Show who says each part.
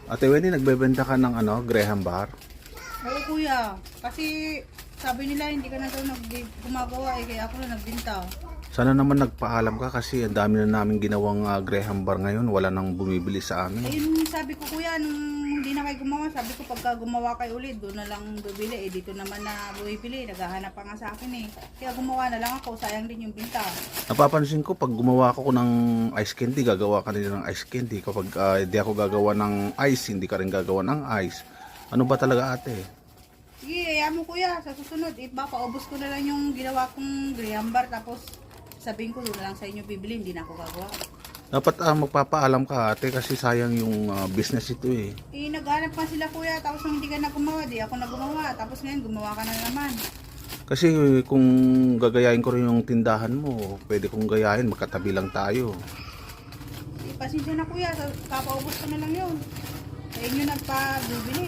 Speaker 1: Ate Wendy, nagbebenta ka ng Graham bar?
Speaker 2: Oo kuya, kasi sabi nila hindi ka na daw gumagawa kaya ako na nagbinta.
Speaker 1: Sana naman nagpaalam ka kasi ang dami na namin ginawang Graham bar ngayon. Wala nang bumibili sa amin.
Speaker 2: Ayun sabi ko kuya, nung hindi na kayo gumawa, sabi ko pagka gumawa kayo ulit, doon na lang bibili. Dito naman na bumibili, naghahanap pa nga sa akin Kaya gumawa na lang ako, sayang din yung binta.
Speaker 1: Napapansin ko pag gumawa ako ng ice candy, gagawa ka rin ng ice candy. Kapag hindi ako gagawa ng ice, hindi ka rin gagawa ng ice. Ano ba talaga ate?
Speaker 2: Sige, ayaw mo kuya, sa susunod, papaubos ko na lang yung ginawa kong Graham bar, tapos sabihin ko doon na lang sa inyo bibili, hindi na ako gagawa.
Speaker 1: Dapat magpapaalam ka ate kasi sayang yung business ito eh.
Speaker 2: Naghanap pa sila kuya, tapos nung hindi ka na gumawa, di ako na gumawa, tapos ngayon gumawa ka na naman.
Speaker 1: Kasi kung gagayain ko rin yung tindahan mo, pwede kong gayahin, magkatabi lang tayo.
Speaker 2: Pasensya na kuya, papaubos ko na lang yun. Sa inyo nagpa-bibili.